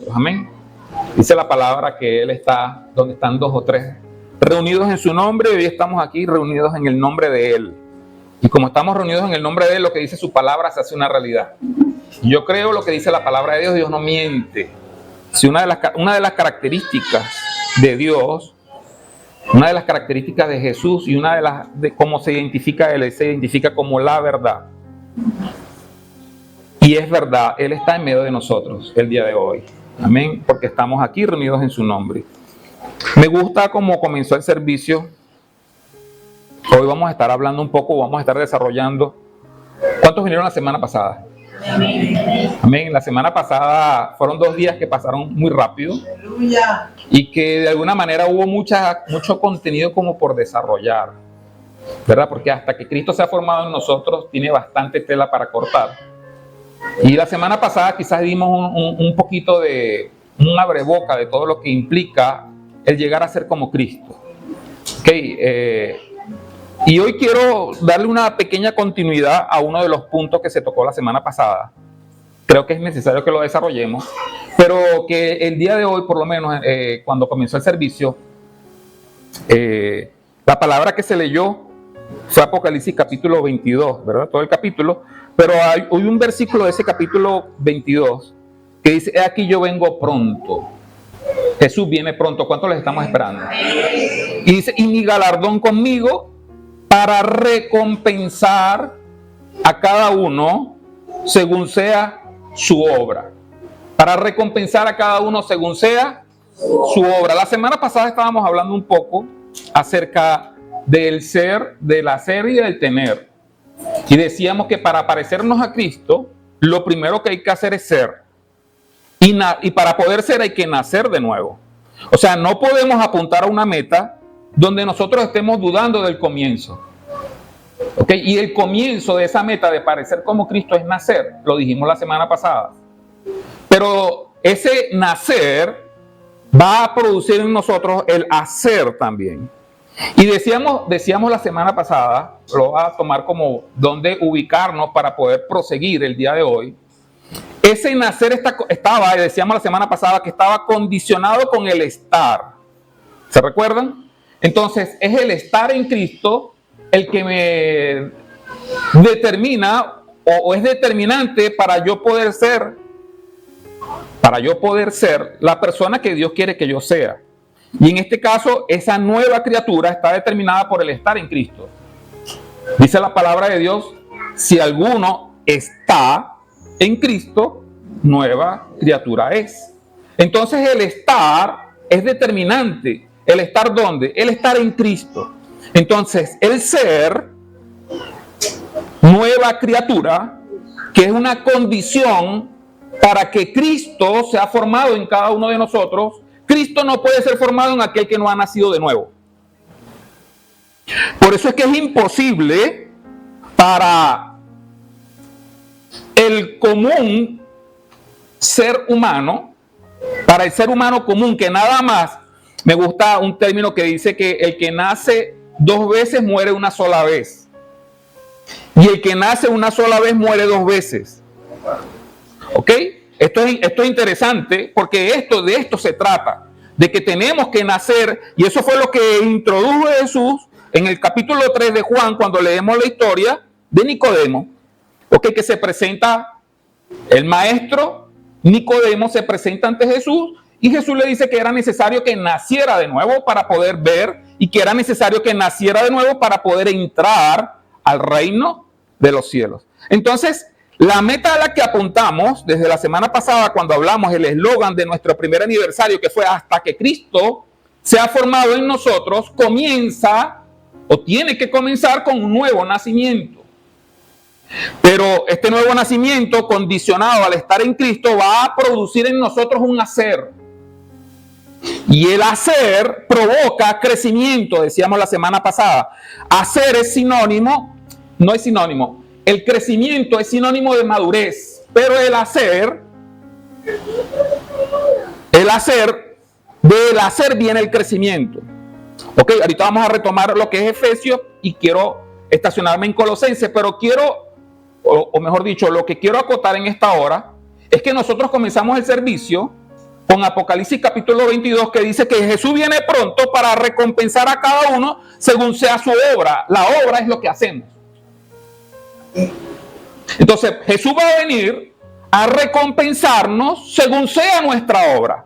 nosotros. Amén. Dice la palabra que Él está donde están 2 o 3 reunidos en su nombre, y hoy estamos aquí reunidos en el nombre de Él. Y como estamos reunidos en el nombre de Él, lo que dice su palabra se hace una realidad. Y yo creo lo que dice la palabra de Dios. Dios no miente. Si una de las características de Dios, una de las características de Jesús, y una de cómo se identifica Él se identifica como la verdad. Y es verdad, Él está en medio de nosotros el día de hoy. Amén, porque estamos aquí reunidos en su nombre. Me gusta cómo comenzó el servicio. Hoy vamos a estar hablando un poco, vamos a estar desarrollando. ¿Cuántos vinieron la semana pasada? Amén. La semana pasada fueron 2 días que pasaron muy rápido. Y que de alguna manera hubo mucho contenido como por desarrollar, ¿verdad? Porque hasta que Cristo se ha formado en nosotros, tiene bastante tela para cortar. Y la semana pasada quizás dimos un poquito de un abreboca de todo lo que implica el llegar a ser como Cristo. Y hoy quiero darle una pequeña continuidad a uno de los puntos que se tocó la semana pasada. Creo que es necesario que lo desarrollemos, pero que el día de hoy, por lo menos, cuando comenzó el servicio, la palabra que se leyó fue Apocalipsis capítulo 22, ¿verdad? Todo el capítulo, pero hay un versículo de ese capítulo 22 que dice: "He aquí yo vengo pronto". Jesús viene pronto. ¿Cuánto les estamos esperando? Y dice: "Y mi galardón conmigo para recompensar a cada uno según sea su obra". Para recompensar a cada uno según sea su obra. La semana pasada estábamos hablando un poco acerca del ser, del hacer y del tener. Y decíamos que para parecernos a Cristo, lo primero que hay que hacer es ser. Y para poder ser hay que nacer de nuevo. O sea, no podemos apuntar a una meta donde nosotros estemos dudando del comienzo. ¿Okay? Y el comienzo de esa meta de parecer como Cristo es nacer. Lo dijimos la semana pasada. Pero ese nacer va a producir en nosotros el hacer también. Y decíamos la semana pasada, lo voy a tomar como donde ubicarnos para poder proseguir el día de hoy. Ese nacer decíamos la semana pasada, que estaba condicionado con el estar. ¿Se recuerdan? Entonces, es el estar en Cristo el que me determina o es determinante para yo poder ser la persona que Dios quiere que yo sea. Y en este caso, esa nueva criatura está determinada por el estar en Cristo. Dice la palabra de Dios: si alguno está en Cristo, nueva criatura es. Entonces el estar es determinante. ¿El estar dónde? El estar en Cristo. Entonces el ser, nueva criatura, que es una condición para que Cristo sea formado en cada uno de nosotros. Cristo no puede ser formado en aquel que no ha nacido de nuevo. Por eso es que es imposible para el común ser humano, para el ser humano común, que nada más, me gusta un término que dice que el que nace 2 veces muere una sola vez. Y el que nace una sola vez muere 2 veces. ¿Ok? Esto es interesante porque de esto se trata, de que tenemos que nacer, y eso fue lo que introdujo Jesús en el capítulo 3 de Juan, cuando leemos la historia de Nicodemo, ¿ok? Que se presenta el maestro Nicodemo, se presenta ante Jesús, y Jesús le dice que era necesario que naciera de nuevo para poder ver, y que era necesario que naciera de nuevo para poder entrar al reino de los cielos. Entonces, la meta a la que apuntamos desde la semana pasada, cuando hablamos el eslogan de nuestro primer aniversario, que fue hasta que Cristo se ha formado en nosotros, comienza o tiene que comenzar con un nuevo nacimiento. Pero este nuevo nacimiento, condicionado al estar en Cristo, va a producir en nosotros un hacer. Y el hacer provoca crecimiento, decíamos la semana pasada. Hacer es sinónimo, no es sinónimo. El crecimiento es sinónimo de madurez, pero del hacer viene el crecimiento. Ok, ahorita vamos a retomar lo que es Efesios y quiero estacionarme en Colosenses, pero o mejor dicho, lo que quiero acotar en esta hora es que nosotros comenzamos el servicio con Apocalipsis capítulo 22, que dice que Jesús viene pronto para recompensar a cada uno según sea su obra. La obra es lo que hacemos. Entonces Jesús va a venir a recompensarnos según sea nuestra obra.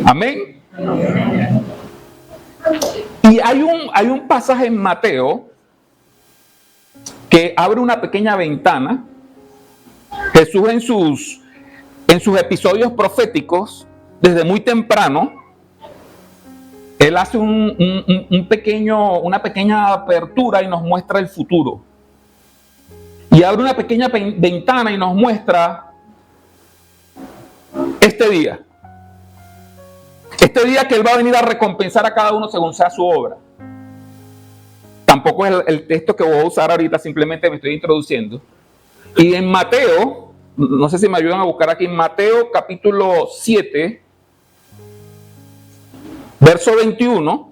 Amén. Y hay un pasaje en Mateo que abre una pequeña ventana. Jesús en sus episodios proféticos, desde muy temprano, Él hace una pequeña apertura y nos muestra el futuro. Y abre una pequeña ventana y nos muestra este día. Este día que Él va a venir a recompensar a cada uno según sea su obra. Tampoco es el texto que voy a usar ahorita, simplemente me estoy introduciendo. Y en Mateo, no sé si me ayudan a buscar aquí, en Mateo capítulo 7, verso 21,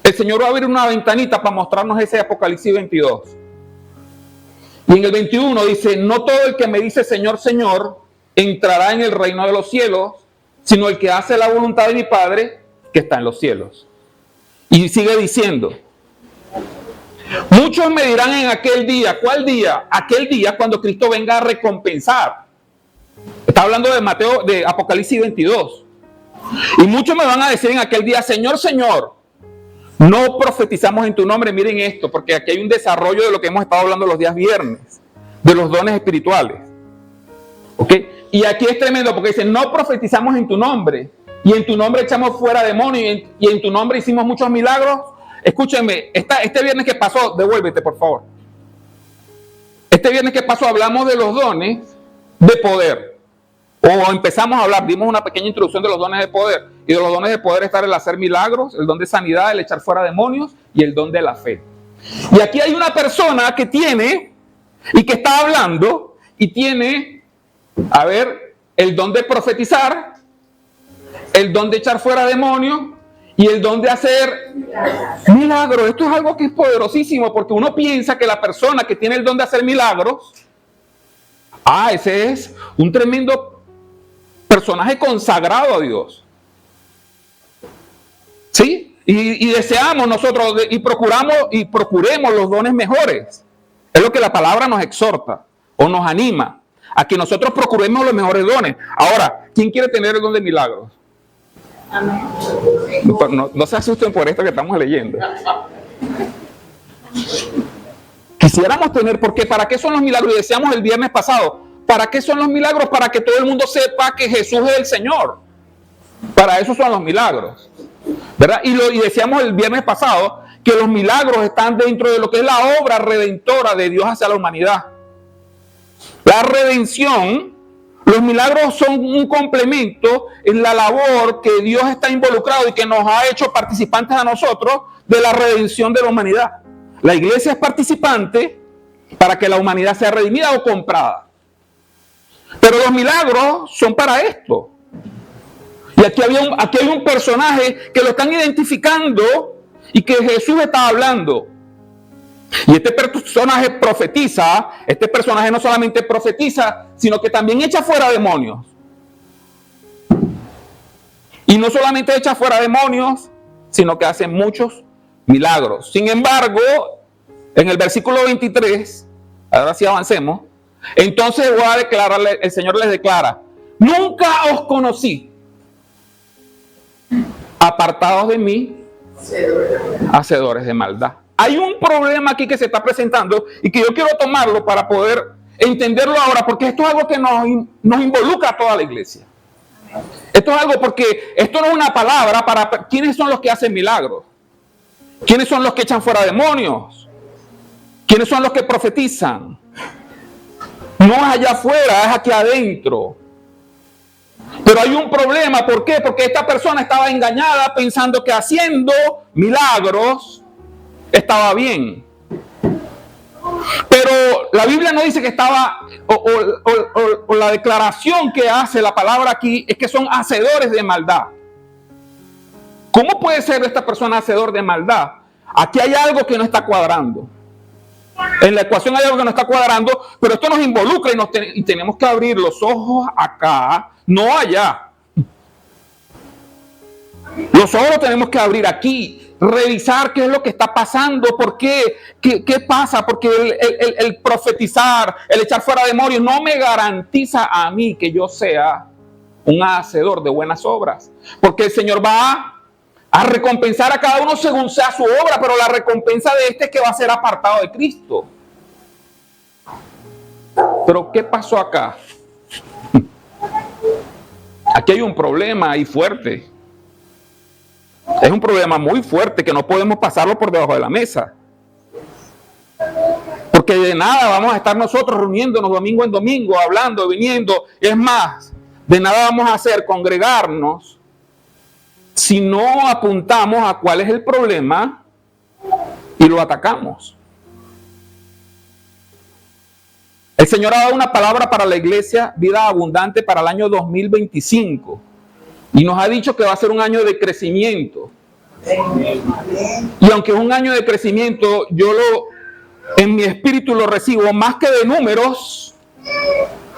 el Señor va a abrir una ventanita para mostrarnos ese Apocalipsis 22. Y en el 21 dice: no todo el que me dice Señor, Señor, entrará en el reino de los cielos, sino el que hace la voluntad de mi Padre que está en los cielos. Y sigue diciendo: muchos me dirán en aquel día. ¿Cuál día? Aquel día cuando Cristo venga a recompensar. Está hablando de Apocalipsis 22. Y muchos me van a decir en aquel día: Señor, Señor, no profetizamos en tu nombre. Miren esto, porque aquí hay un desarrollo de lo que hemos estado hablando los días viernes, de los dones espirituales. ¿Ok? Y aquí es tremendo porque dice: no profetizamos en tu nombre, y en tu nombre echamos fuera demonios, y en tu nombre hicimos muchos milagros. Escúchenme, este viernes que pasó, devuélvete por favor. Este viernes que pasó hablamos de los dones de poder. O empezamos a hablar, dimos una pequeña introducción de los dones de poder. Y de los dones de poder está el hacer milagros, el don de sanidad, el echar fuera demonios y el don de la fe. Y aquí hay una persona que tiene, y que está hablando, y tiene, a ver, el don de profetizar, el don de echar fuera demonios, y el don de hacer milagros. Esto es algo que es poderosísimo, porque uno piensa que la persona que tiene el don de hacer milagros, ese es un tremendo personaje consagrado a Dios. ¿Sí? Y deseamos nosotros y procuremos los dones mejores. Es lo que la palabra nos exhorta o nos anima a que nosotros procuremos los mejores dones. Ahora, ¿quién quiere tener el don de milagros? No se asusten por esto que estamos leyendo. Quisiéramos tener, porque ¿para qué son los milagros? Y decíamos el viernes pasado, ¿para qué son los milagros? Para que todo el mundo sepa que Jesús es el Señor. Para eso son los milagros, ¿verdad? Y decíamos el viernes pasado que los milagros están dentro de lo que es la obra redentora de Dios hacia la humanidad. La redención. Los milagros son un complemento en la labor que Dios está involucrado y que nos ha hecho participantes a nosotros de la redención de la humanidad. La iglesia es participante para que la humanidad sea redimida o comprada. Pero los milagros son para esto. Y aquí hay un personaje que lo están identificando y que Jesús está hablando. Y este personaje profetiza. Este personaje no solamente profetiza, sino que también echa fuera demonios. Y no solamente echa fuera demonios, sino que hace muchos milagros. Sin embargo, en el versículo 23, ahora sí avancemos, entonces voy a declararle, el Señor les declara: nunca os conocí, apartados de mí, hacedores de maldad. Hay un problema aquí que se está presentando y que yo quiero tomarlo para poder entenderlo ahora, porque esto es algo que nos involucra a toda la iglesia. Esto es algo porque esto no es una palabra para quiénes son los que hacen milagros, quiénes son los que echan fuera demonios, quiénes son los que profetizan. No es allá afuera, es aquí adentro. Pero hay un problema, ¿por qué? Porque esta persona estaba engañada pensando que haciendo milagros estaba bien. Pero la Biblia no dice que estaba, o la declaración que hace la palabra aquí es que son hacedores de maldad. ¿Cómo puede ser esta persona hacedor de maldad? Aquí hay algo que no está cuadrando. En la ecuación hay algo que no está cuadrando, pero esto nos involucra y tenemos que abrir los ojos acá, no allá. Los ojos los tenemos que abrir aquí, revisar qué es lo que está pasando, por qué, qué pasa, porque el profetizar, el echar fuera demonios no me garantiza a mí que yo sea un hacedor de buenas obras, porque el Señor va a recompensar a cada uno según sea su obra, pero la recompensa de este es que va a ser apartado de Cristo. Pero ¿qué pasó acá? Aquí hay un problema ahí fuerte. Es un problema muy fuerte que no podemos pasarlo por debajo de la mesa. Porque de nada vamos a estar nosotros reuniéndonos domingo en domingo, hablando, viniendo. Es más, de nada vamos a hacer congregarnos si no apuntamos a cuál es el problema y lo atacamos. El Señor ha dado una palabra para la iglesia, vida abundante para el año 2025. Y nos ha dicho que va a ser un año de crecimiento. Y aunque es un año de crecimiento, en mi espíritu lo recibo más que de números.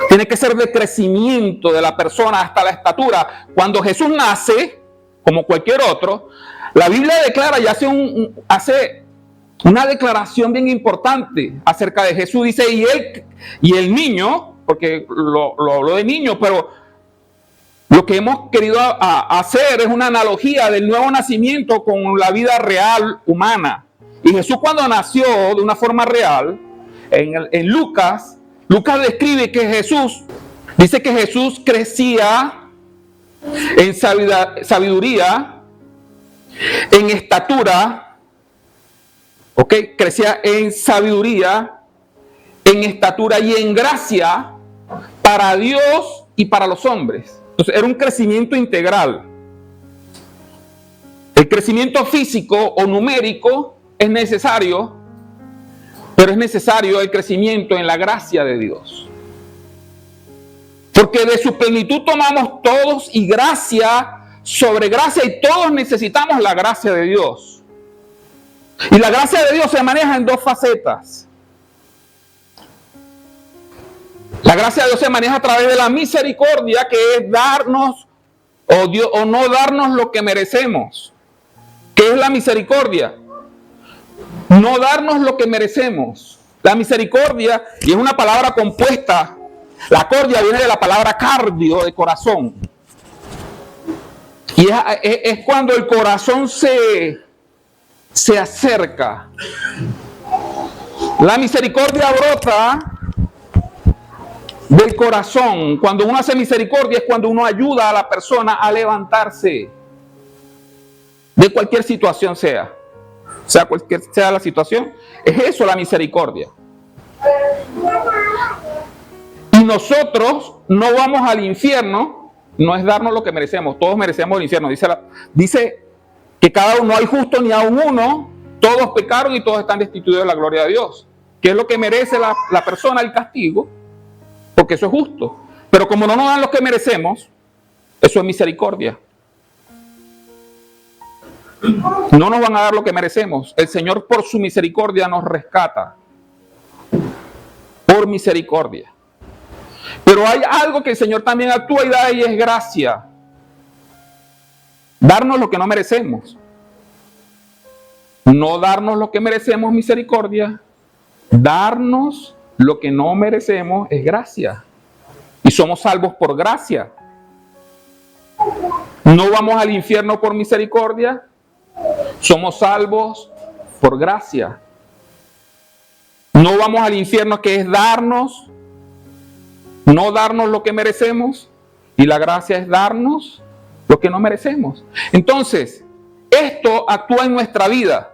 Tiene que ser de crecimiento de la persona hasta la estatura. Cuando Jesús nace, como cualquier otro, la Biblia declara y hace una declaración bien importante acerca de Jesús. Dice, y el niño, porque lo habló de niño, pero lo que hemos querido hacer es una analogía del nuevo nacimiento con la vida real humana. Y Jesús, cuando nació de una forma real, en Lucas describe que dice que Jesús crecía en sabiduría, en estatura, crecía en sabiduría, en estatura y en gracia para Dios y para los hombres. Entonces era un crecimiento integral. El crecimiento físico o numérico es necesario, pero es necesario el crecimiento en la gracia de Dios. Porque de su plenitud tomamos todos y gracia sobre gracia, y todos necesitamos la gracia de Dios. Y la gracia de Dios se maneja en dos facetas. La gracia de Dios se maneja a través de la misericordia, que es darnos o no darnos lo que merecemos. ¿Qué es la misericordia? No darnos lo que merecemos. La misericordia, y es una palabra compuesta. La cordia viene de la palabra cardio, de corazón. Y es cuando el corazón se acerca. La misericordia brota del corazón. Cuando uno hace misericordia es cuando uno ayuda a la persona a levantarse de cualquier situación sea cualquier sea la situación. Es eso la misericordia. Y nosotros no vamos al infierno, no es darnos lo que merecemos, todos merecemos el infierno. Dice que cada uno, no hay justo ni aun uno, todos pecaron y todos están destituidos de la gloria de Dios. ¿Qué es lo que merece la persona? El castigo, porque eso es justo. Pero como no nos dan lo que merecemos, eso es misericordia. No nos van a dar lo que merecemos. El Señor por su misericordia nos rescata. Por misericordia. Pero hay algo que el Señor también actúa y da, y es gracia. Darnos lo que no merecemos. No darnos lo que merecemos, misericordia. Darnos lo que no merecemos es gracia. Y somos salvos por gracia. No vamos al infierno por misericordia. Somos salvos por gracia. No vamos al infierno, que es no darnos lo que merecemos, y la gracia es darnos lo que no merecemos. Entonces, esto actúa en nuestra vida.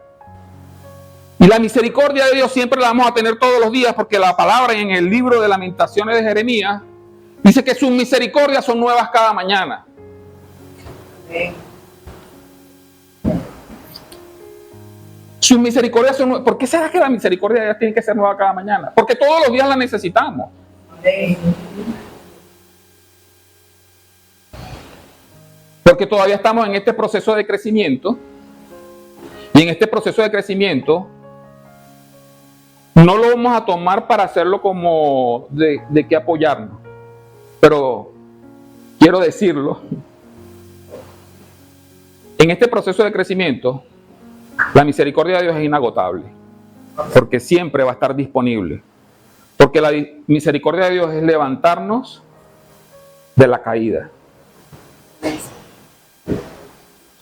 Y la misericordia de Dios siempre la vamos a tener todos los días, porque la palabra en el libro de Lamentaciones de Jeremías dice que sus misericordias son nuevas cada mañana. Sus misericordias son nuevas. ¿Por qué será que la misericordia de Dios tiene que ser nueva cada mañana? Porque todos los días la necesitamos. Porque todavía estamos en este proceso de crecimiento. Y en este proceso de crecimiento No lo vamos a tomar para hacerlo como de qué apoyarnos. Pero quiero decirlo. En este proceso de crecimiento, la misericordia de Dios es inagotable. Porque siempre va a estar disponible. Porque la misericordia de Dios es levantarnos de la caída.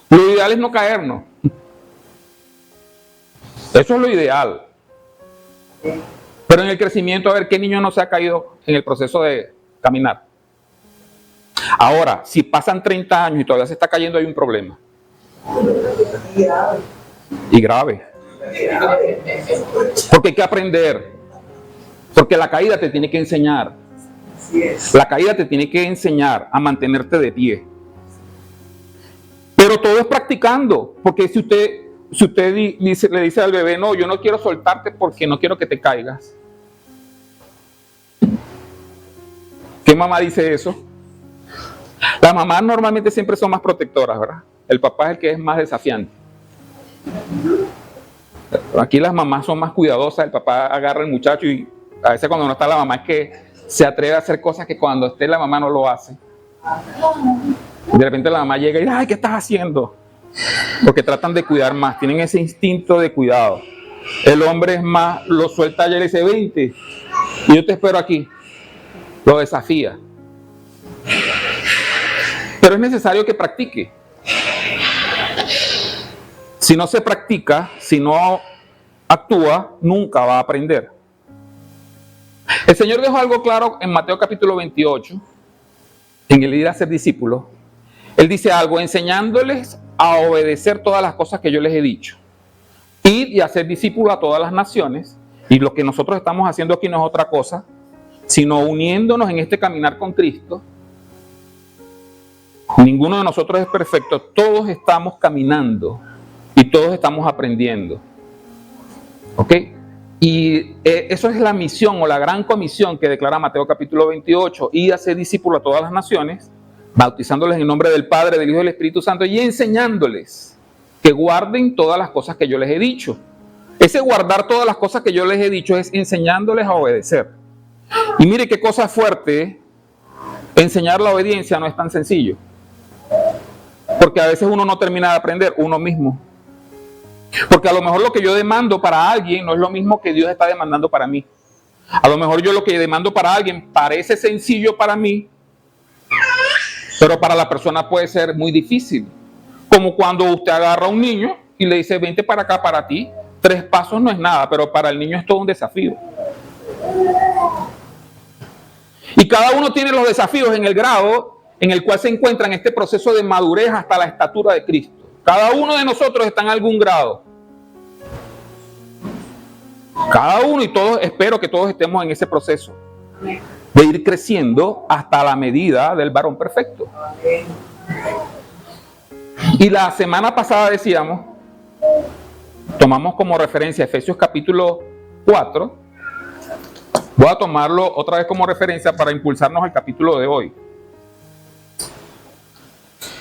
Lo ideal es no caernos. Eso es lo ideal. Pero en el crecimiento, a ver, ¿qué niño no se ha caído en el proceso de caminar? Ahora, si pasan 30 años y todavía se está cayendo, hay un problema. Y grave. Porque hay que aprender. Porque la caída te tiene que enseñar. La caída te tiene que enseñar a mantenerte de pie. Pero todo es practicando. Porque si usted le dice al bebé, no, yo no quiero soltarte porque no quiero que te caigas. ¿Qué mamá dice eso? Las mamás normalmente siempre son más protectoras, ¿verdad? El papá es el que es más desafiante. Aquí las mamás son más cuidadosas, el papá agarra al muchacho y a veces cuando no está la mamá es que se atreve a hacer cosas que cuando esté la mamá no lo hace. De repente la mamá llega y dice, ay, ¿qué estás haciendo? Porque tratan de cuidar más, tienen ese instinto de cuidado. El hombre es más, lo suelta y le dice, 20, y yo te espero aquí. Lo desafía. Pero es necesario que practique. Si no se practica, si no actúa, nunca va a aprender. El Señor dejó algo claro en Mateo capítulo 28, en el ir a ser discípulos. Él dice algo, enseñándoles a obedecer todas las cosas que yo les he dicho. Ir y hacer discípulos a todas las naciones. Y lo que nosotros estamos haciendo aquí no es otra cosa, sino uniéndonos en este caminar con Cristo. Ninguno de nosotros es perfecto, todos estamos caminando y todos estamos aprendiendo. ¿Ok? Y eso es la misión o la gran comisión que declara Mateo capítulo 28, y hacer discípulos a todas las naciones, bautizándoles en nombre del Padre, del Hijo y del Espíritu Santo, y enseñándoles que guarden todas las cosas que yo les he dicho. Ese guardar todas las cosas que yo les he dicho es enseñándoles a obedecer. Y mire qué cosa fuerte, enseñar la obediencia no es tan sencillo. Porque a veces uno no termina de aprender uno mismo. Porque a lo mejor lo que yo demando para alguien no es lo mismo que Dios está demandando para mí. A lo mejor yo lo que demando para alguien parece sencillo para mí, pero para la persona puede ser muy difícil. Como cuando usted agarra a un niño y le dice, vente para acá, para ti. 3 pasos no es nada, pero para el niño es todo un desafío. Y cada uno tiene los desafíos en el grado en el cual se encuentra en este proceso de madurez hasta la estatura de Cristo. Cada uno de nosotros está en algún grado. Cada uno, y todos, espero que todos estemos en ese proceso de ir creciendo hasta la medida del varón perfecto. Y la semana pasada decíamos, tomamos como referencia Efesios capítulo 4. Voy a tomarlo otra vez como referencia para impulsarnos al capítulo de hoy.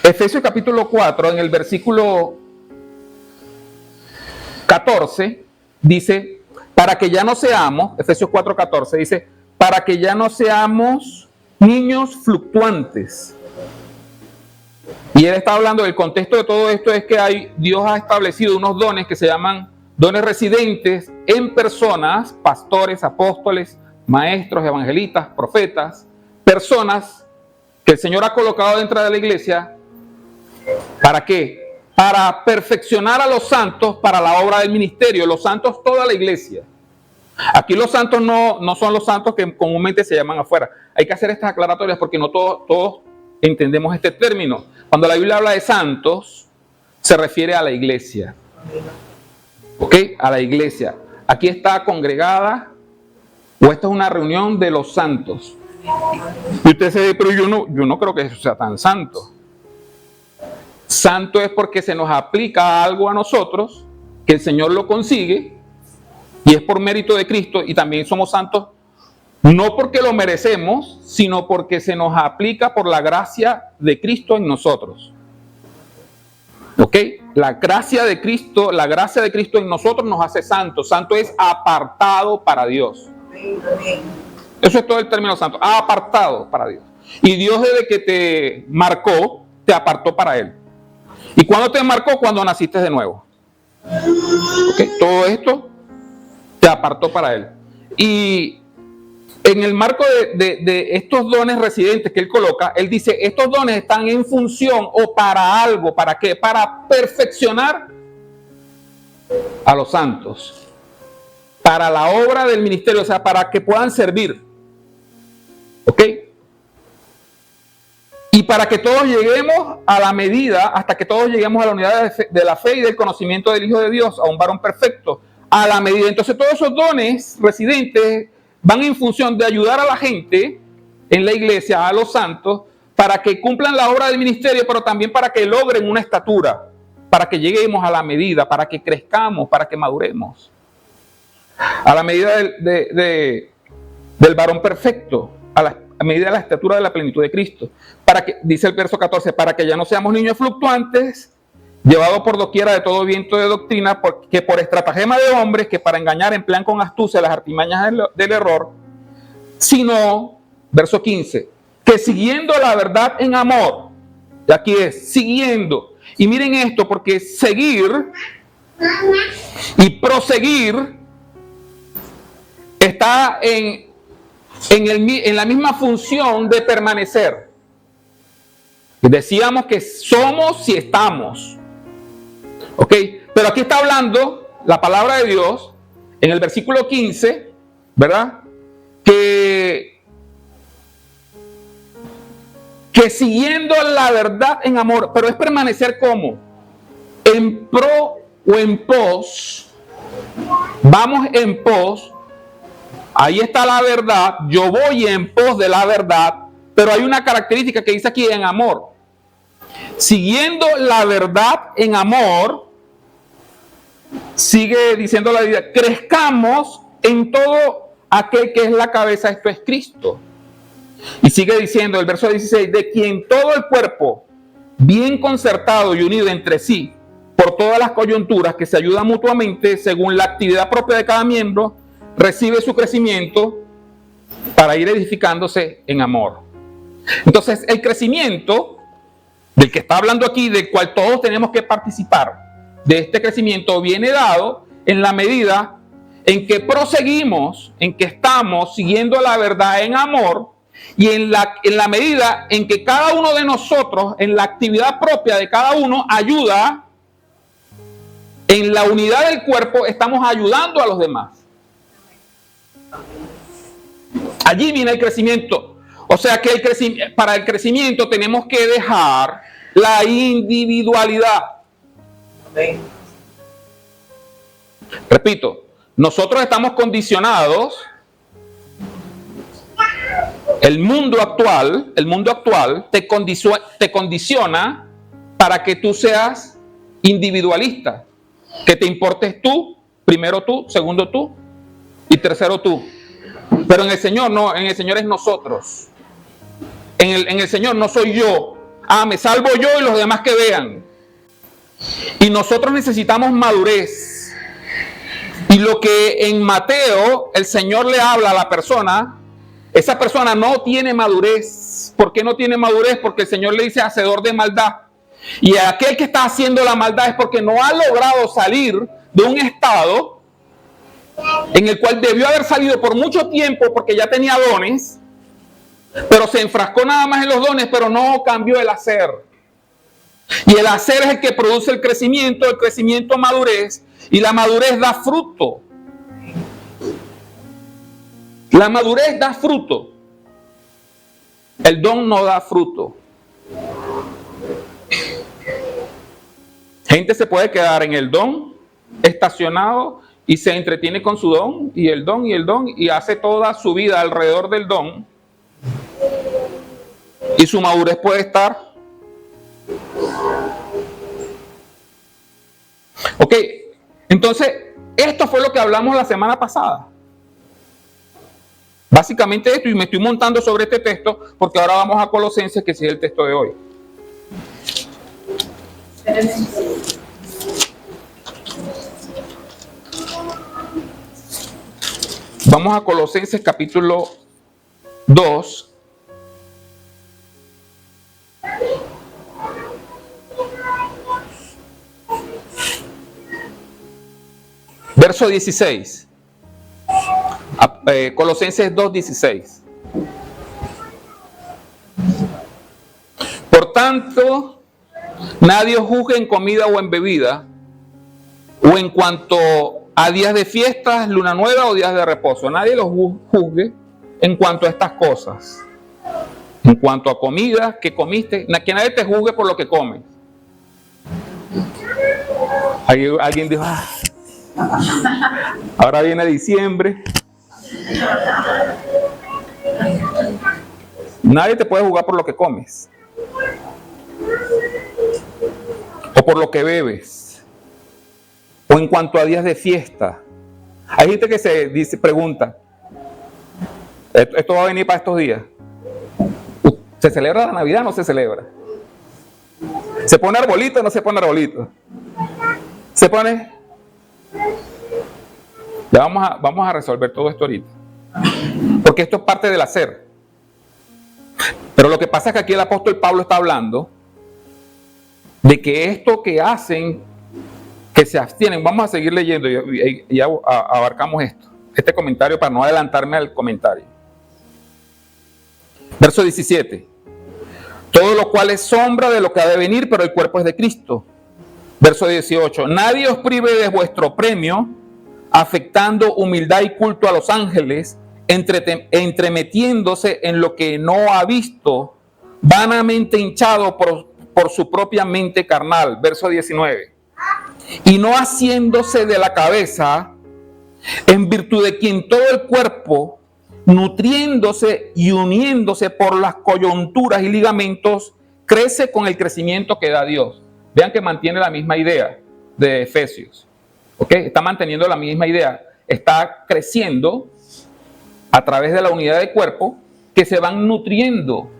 Efesios capítulo 4, en el versículo 14, dice, para que ya no seamos, Efesios 4:14 dice, para que ya no seamos niños fluctuantes. Y él está hablando del contexto de todo esto, es que Dios ha establecido unos dones que se llaman dones residentes en personas, pastores, apóstoles, maestros, evangelistas, profetas, personas que el Señor ha colocado dentro de la iglesia. ¿Para qué? Para perfeccionar a los santos para la obra del ministerio. Los santos, toda la iglesia. Aquí los santos no son los santos que comúnmente se llaman afuera. Hay que hacer estas aclaratorias porque no todos entendemos este término. Cuando la Biblia habla de santos, se refiere a la iglesia. ¿Ok? A la iglesia. Aquí está congregada, o esta es una reunión de los santos. Y usted se dice, pero yo no creo que eso sea tan santo. Santo es porque se nos aplica algo a nosotros, que el Señor lo consigue, y es por mérito de Cristo, y también somos santos, no porque lo merecemos, sino porque se nos aplica por la gracia de Cristo en nosotros. ¿Ok? la gracia de Cristo en nosotros nos hace santos. Santo es apartado para Dios. Eso es todo el término santo, apartado para Dios. Y Dios, desde que te marcó, te apartó para Él. ¿Y cuándo te marcó? Cuando naciste de nuevo. ¿Okay? Todo esto te apartó para Él. Y en el marco de estos dones residentes que Él coloca, Él dice, estos dones están en función o para algo. ¿Para qué? Para perfeccionar a los santos. Para la obra del ministerio, o sea, para que puedan servir. ¿Ok? Y para que todos lleguemos a la medida, hasta que todos lleguemos a la unidad de la fe y del conocimiento del Hijo de Dios, a un varón perfecto, a la medida. Entonces todos esos dones residentes van en función de ayudar a la gente en la iglesia, a los santos, para que cumplan la obra del ministerio, pero también para que logren una estatura, para que lleguemos a la medida, para que crezcamos, para que maduremos. A la medida del varón perfecto, a medida de la estatura de la plenitud de Cristo. Para que, dice el verso 14, para que ya no seamos niños fluctuantes, llevados por doquiera de todo viento de doctrina, que por estratagema de hombres que para engañar emplean con astucia las artimañas del error, sino, verso 15, que siguiendo la verdad en amor, y aquí es, siguiendo, y miren esto, porque seguir y proseguir está en la misma función de permanecer. Decíamos que somos si estamos. ¿Ok? Pero aquí está hablando la palabra de Dios en el versículo 15, ¿verdad? Que siguiendo la verdad en amor, pero es permanecer ¿cómo? En pro o en pos. Vamos en pos. Ahí está la verdad, yo voy en pos de la verdad, pero hay una característica que dice aquí en amor. Siguiendo la verdad en amor, sigue diciendo la Biblia, crezcamos en todo aquel que es la cabeza, esto es Cristo. Y sigue diciendo el verso 16, de quien todo el cuerpo, bien concertado y unido entre sí, por todas las coyunturas que se ayudan mutuamente según la actividad propia de cada miembro, recibe su crecimiento para ir edificándose en amor. Entonces, el crecimiento del que está hablando aquí, del cual todos tenemos que participar, de este crecimiento viene dado en la medida en que proseguimos, en que estamos siguiendo la verdad en amor, y en la medida en que cada uno de nosotros, en la actividad propia de cada uno, ayuda en la unidad del cuerpo, estamos ayudando a los demás. Allí viene el crecimiento. O sea que para el crecimiento tenemos que dejar la individualidad. Repito, nosotros estamos condicionados. El mundo actual te condiciona para que tú seas individualista, que te importes tú, primero tú, segundo tú y tercero tú. Pero en el Señor no, en el Señor es nosotros. En el Señor no soy yo. Me salvo yo y los demás que vean. Y nosotros necesitamos madurez. Y lo que en Mateo el Señor le habla a la persona, esa persona no tiene madurez. ¿Por qué no tiene madurez? Porque el Señor le dice hacedor de maldad. Y aquel que está haciendo la maldad es porque no ha logrado salir de un estado en el cual debió haber salido por mucho tiempo porque ya tenía dones, pero se enfrascó nada más en los dones, pero no cambió el hacer. Y el hacer es el que produce el crecimiento madurez, y la madurez da fruto. La madurez da fruto. El don no da fruto. Gente se puede quedar en el don, estacionado, y se entretiene con su don, y el don, y hace toda su vida alrededor del don. Y su madurez puede estar. Ok, entonces, esto fue lo que hablamos la semana pasada. Básicamente esto, y me estoy montando sobre este texto, porque ahora vamos a Colosenses, que sí es el texto de hoy. Vamos a Colosenses capítulo 2. Verso 16. Colosenses 2:16. Por tanto, nadie os juzgue en comida o en bebida, o en cuanto a días de fiestas, luna nueva o días de reposo. Nadie los juzgue en cuanto a estas cosas. En cuanto a comida que comiste, que nadie te juzgue por lo que comes. Alguien dijo, ahora viene diciembre. Nadie te puede juzgar por lo que comes o por lo que bebes o en cuanto a días de fiesta. Hay gente que se pregunta, ¿esto va a venir para estos días? ¿Se celebra la Navidad o no se celebra? ¿Se pone arbolito o no se pone arbolito? ¿Se pone? Ya vamos a resolver todo esto ahorita. Porque esto es parte del hacer. Pero lo que pasa es que aquí el apóstol Pablo está hablando de que esto que hacen, que se abstienen, vamos a seguir leyendo y ya abarcamos este comentario para no adelantarme al comentario. Verso 17. Todo lo cual es sombra de lo que ha de venir, pero el cuerpo es de Cristo. Verso 18. Nadie os prive de vuestro premio, afectando humildad y culto a los ángeles, entremetiéndose en lo que no ha visto, vanamente hinchado por su propia mente carnal. Verso 19. Y no haciéndose de la cabeza, en virtud de quien todo el cuerpo, nutriéndose y uniéndose por las coyunturas y ligamentos, crece con el crecimiento que da Dios. Vean que mantiene la misma idea de Efesios. ¿Okay? Está manteniendo la misma idea. Está creciendo a través de la unidad del cuerpo que se van nutriendo.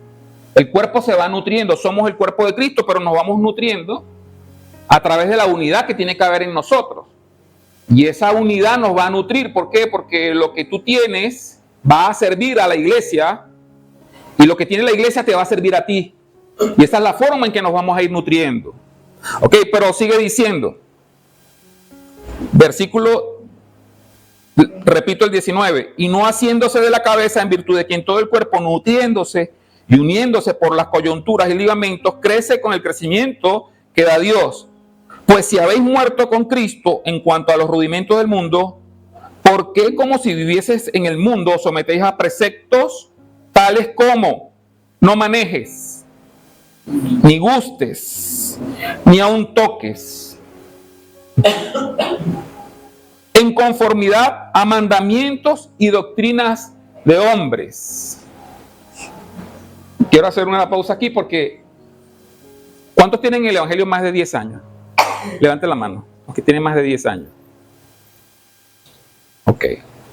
El cuerpo se va nutriendo. Somos el cuerpo de Cristo, pero nos vamos nutriendo a través de la unidad que tiene que haber en nosotros. Y esa unidad nos va a nutrir. ¿Por qué? Porque lo que tú tienes va a servir a la iglesia y lo que tiene la iglesia te va a servir a ti. Y esa es la forma en que nos vamos a ir nutriendo. Ok, pero sigue diciendo. Versículo, repito el 19. Y no haciéndose de la cabeza, en virtud de quien todo el cuerpo, nutriéndose y uniéndose por las coyunturas y ligamentos, crece con el crecimiento que da Dios. Pues si habéis muerto con Cristo en cuanto a los rudimentos del mundo, ¿por qué, como si vivieses en el mundo, os sometéis a preceptos tales como no manejes, ni gustes, ni aun toques, en conformidad a mandamientos y doctrinas de hombres? Quiero hacer una pausa aquí porque ¿cuántos tienen el Evangelio más de 10 años? Levanten la mano, los que tienen más de 10 años. Ok.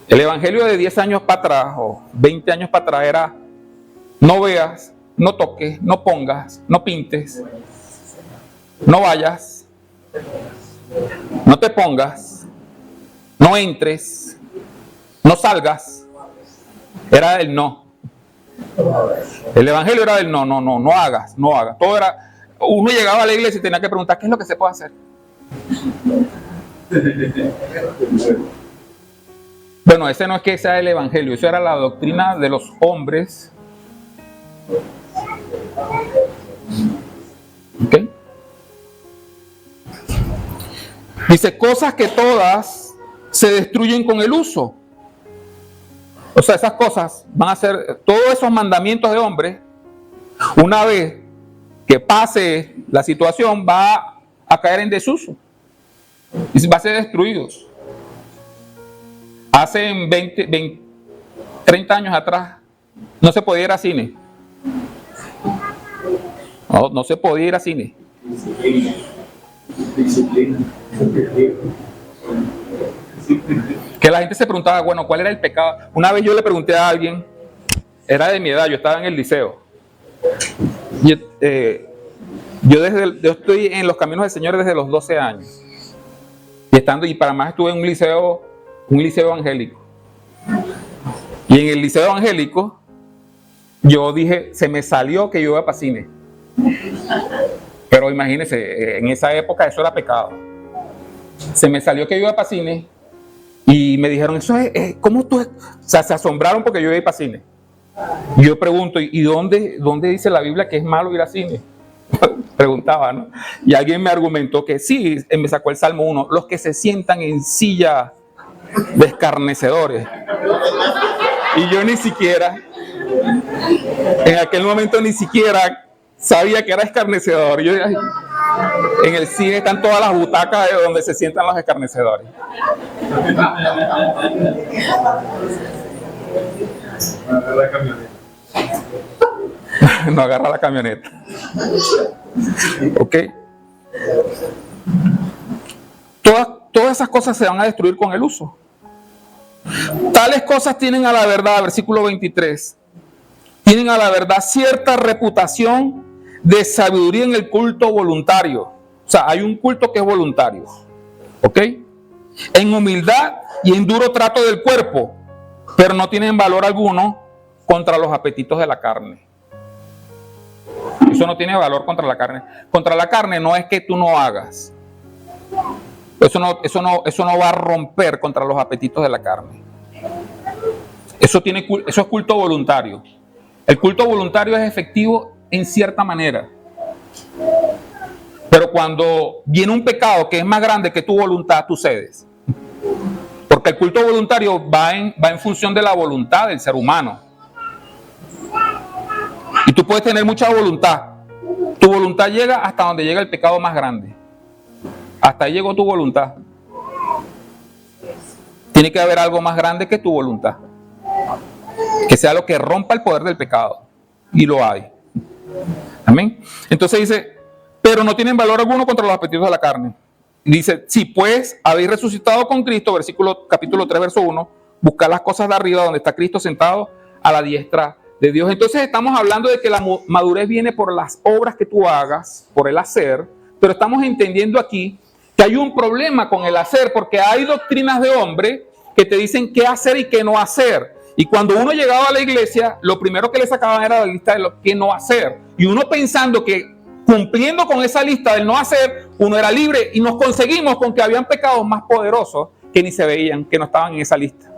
El Evangelio de 10 años para atrás o 20 años para atrás era: no veas, no toques, no pongas, no pintes, no vayas, no te pongas, no entres, no salgas. Era el no. El Evangelio era el no hagas. Todo era, uno llegaba a la iglesia y tenía que preguntar: ¿qué es lo que se puede hacer? Bueno, ese no es que sea el Evangelio, eso era la doctrina de los hombres. ¿Ok? Dice, cosas que todas se destruyen con el uso. O sea, esas cosas van a ser, todos esos mandamientos de hombres, una vez que pase la situación, va a caer en desuso y va a ser destruido. Hace 30 años atrás no se podía ir a cine. No se podía ir a cine. Que la gente se preguntaba, bueno, ¿cuál era el pecado? Una vez yo le pregunté a alguien, era de mi edad, yo estaba en el liceo. Yo estoy en los caminos del Señor desde los 12 años. Y para más estuve en un liceo evangélico. Y en el liceo evangélico, yo dije, se me salió que yo iba para cine. Pero imagínense, en esa época eso era pecado. Se me salió que yo iba para cine y me dijeron, eso es, ¿cómo tú? O sea, se asombraron porque yo iba para cine. Y yo pregunto, ¿y dónde dice la Biblia que es malo ir a cine? Preguntaba, ¿no? Y alguien me argumentó que sí, me sacó el Salmo 1, los que se sientan en silla de escarnecedores. Y yo ni siquiera, en aquel momento ni siquiera sabía que era escarnecedor. Yo, en el cine están todas las butacas de donde se sientan los escarnecedores. No agarra la camioneta. ¿Ok? Todas esas cosas se van a destruir con el uso. Tales cosas tienen a la verdad, versículo 23, tienen a la verdad cierta reputación de sabiduría en el culto voluntario. O sea, hay un culto que es voluntario. ¿Ok? En humildad y en duro trato del cuerpo, pero no tienen valor alguno contra los apetitos de la carne. Eso no tiene valor contra la carne. Contra la carne no es que tú no hagas. Eso no va a romper contra los apetitos de la carne. Eso es culto voluntario. El culto voluntario es efectivo en cierta manera. Pero cuando viene un pecado que es más grande que tu voluntad, tú cedes. Porque el culto voluntario va en función de la voluntad del ser humano. Y tú puedes tener mucha voluntad. Tu voluntad llega hasta donde llega el pecado más grande. Hasta ahí llegó tu voluntad. Tiene que haber algo más grande que tu voluntad. Que sea lo que rompa el poder del pecado. Y lo hay. Amén. Entonces dice, pero no tienen valor alguno contra los apetitos de la carne. Dice, si pues habéis resucitado con Cristo, capítulo 3, verso 1, buscad las cosas de arriba donde está Cristo sentado a la diestra de Dios. Entonces estamos hablando de que la madurez viene por las obras que tú hagas, por el hacer, pero estamos entendiendo aquí que hay un problema con el hacer, porque hay doctrinas de hombre que te dicen qué hacer y qué no hacer. Y cuando uno llegaba a la iglesia, lo primero que le sacaban era la lista de lo que no hacer. Y uno pensando que cumpliendo con esa lista del no hacer, uno era libre, y nos conseguimos con que habían pecados más poderosos que ni se veían, que no estaban en esa lista.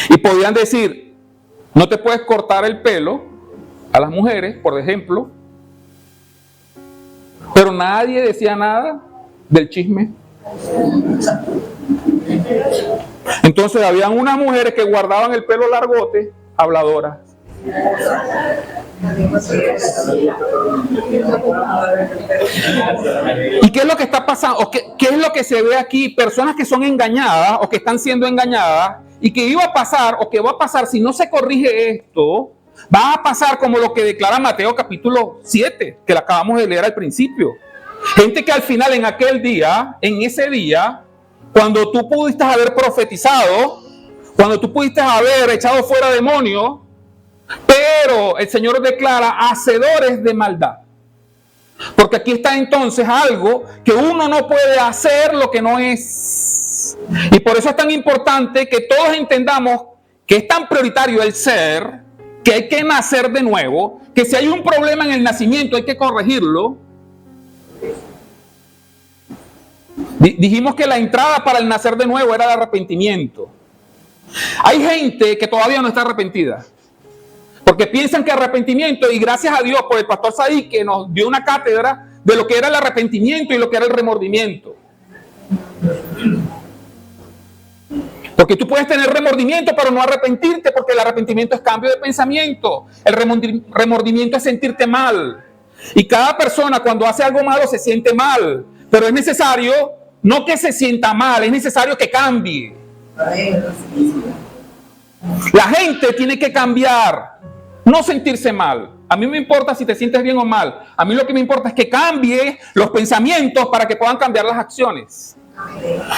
Y podían decir, no te puedes cortar el pelo a las mujeres, por ejemplo, pero nadie decía nada del chisme. Entonces habían unas mujeres que guardaban el pelo largote, habladoras. ¿Y qué es lo que está pasando? ¿O qué es lo que se ve aquí? Personas que son engañadas o que están siendo engañadas, y que iba a pasar o que va a pasar si no se corrige esto, va a pasar como lo que declara Mateo capítulo 7, que lo acabamos de leer al principio. Gente que al final, en aquel día, en ese día, cuando tú pudiste haber profetizado, cuando tú pudiste haber echado fuera demonios, pero el Señor declara hacedores de maldad. Porque aquí está entonces algo que uno no puede hacer lo que no es. Y por eso es tan importante que todos entendamos que es tan prioritario el ser, que hay que nacer de nuevo, que si hay un problema en el nacimiento hay que corregirlo. Dijimos que la entrada para el nacer de nuevo era el arrepentimiento. Hay gente que todavía no está arrepentida, porque piensan que arrepentimiento, y gracias a Dios por el pastor Saí, que nos dio una cátedra de lo que era el arrepentimiento y lo que era el remordimiento. Porque tú puedes tener remordimiento pero no arrepentirte, porque el arrepentimiento es cambio de pensamiento. El remordimiento es sentirte mal. Y cada persona cuando hace algo malo se siente mal, pero es necesario no que se sienta mal, es necesario que cambie. La gente tiene que cambiar, no sentirse mal. A mí no me importa si te sientes bien o mal. A mí lo que me importa es que cambie los pensamientos para que puedan cambiar las acciones.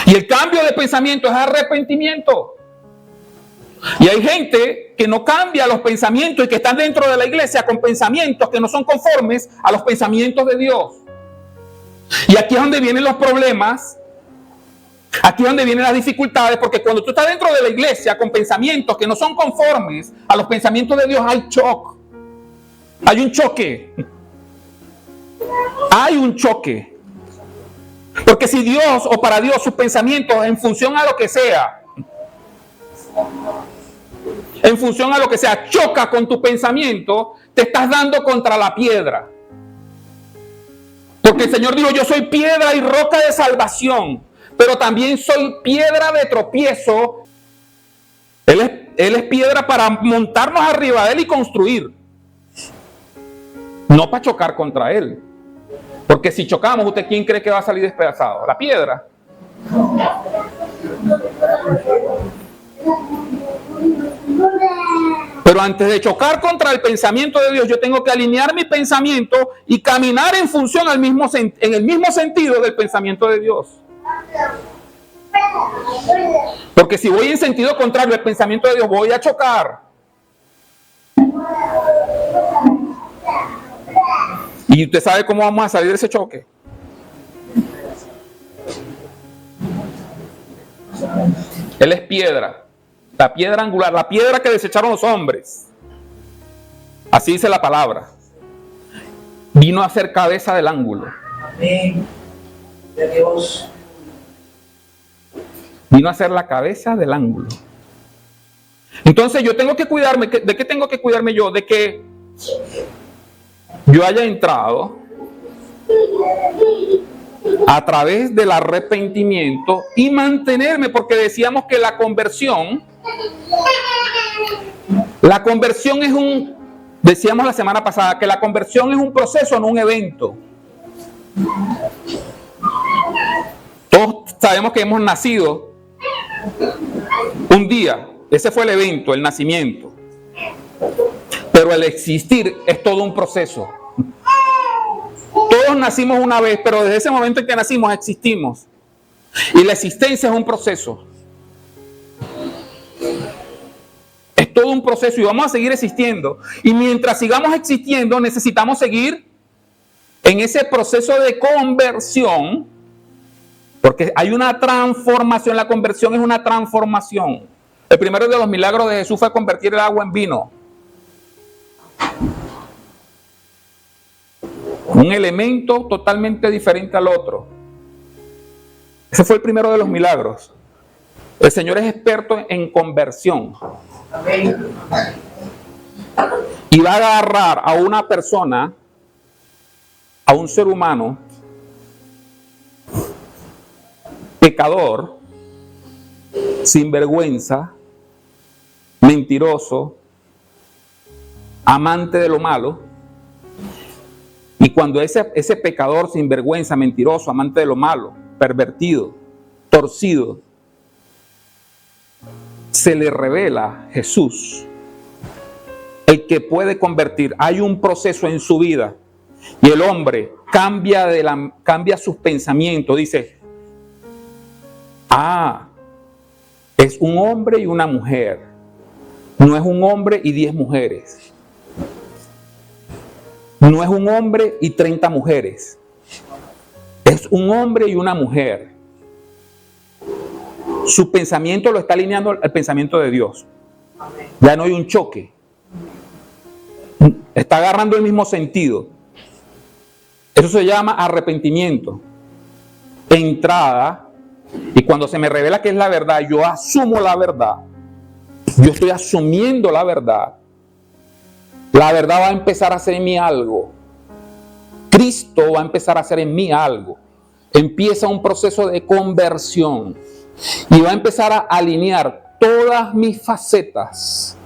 Y el cambio de pensamiento es arrepentimiento. Y hay gente que no cambia los pensamientos y que están dentro de la iglesia con pensamientos que no son conformes a los pensamientos de Dios. Y aquí es donde vienen los problemas, Aquí es donde vienen las dificultades, porque cuando tú estás dentro de la iglesia con pensamientos que no son conformes a los pensamientos de Dios, hay shock. Hay un choque. Hay un choque. Porque si Dios o para Dios sus pensamientos en función a lo que sea, choca con tu pensamiento, te estás dando contra la piedra. Porque el Señor dijo, yo soy piedra y roca de salvación, pero también soy piedra de tropiezo. Él es piedra para montarnos arriba de Él y construir. No para chocar contra Él. Porque si chocamos, ¿usted quién cree que va a salir despedazado? ¿La piedra? Pero antes de chocar contra el pensamiento de Dios, yo tengo que alinear mi pensamiento y caminar en función en el mismo sentido del pensamiento de Dios. Porque si voy en sentido contrario al pensamiento de Dios, voy a chocar. ¿Y usted sabe cómo vamos a salir de ese choque? Él es piedra, la piedra angular, la piedra que desecharon los hombres. Así dice la palabra. Vino a ser cabeza del ángulo. Amén. De Dios. Vino a ser la cabeza del ángulo. Entonces yo tengo que cuidarme. ¿De qué tengo que cuidarme yo? De que yo haya entrado a través del arrepentimiento y mantenerme, porque decíamos que la conversión es decíamos la semana pasada, que la conversión es un proceso, no un evento. Todos sabemos que hemos nacido un día, ese fue el evento, el nacimiento. Pero el existir es todo un proceso. Todos nacimos una vez, pero desde ese momento en que nacimos existimos. Y la existencia es un proceso. Es todo un proceso y vamos a seguir existiendo. Y mientras sigamos existiendo, necesitamos seguir en ese proceso de conversión, porque hay una transformación. La conversión es una transformación. El primero de los milagros de Jesús fue convertir el agua en vino. Un elemento totalmente diferente al otro. Ese fue el primero de los milagros. El Señor es experto en conversión. Y va a agarrar a una persona, a un ser humano, pecador, sinvergüenza, mentiroso, amante de lo malo. Y cuando ese pecador sinvergüenza, mentiroso, amante de lo malo, pervertido, torcido, se le revela Jesús, el que puede convertir. Hay un proceso en su vida y el hombre cambia sus pensamientos. Dice, es un hombre y una mujer. No es un hombre y 10 mujeres. No es un hombre y 30 mujeres. Es un hombre y una mujer. Su pensamiento lo está alineando al pensamiento de Dios. Ya no hay un choque. Está agarrando el mismo sentido. Eso se llama arrepentimiento. Entrada. Y cuando se me revela que es la verdad, yo asumo la verdad. Yo estoy asumiendo la verdad. La verdad va a empezar a hacer en mí algo. Cristo va a empezar a hacer en mí algo. Empieza un proceso de conversión. Y va a empezar a alinear todas mis facetas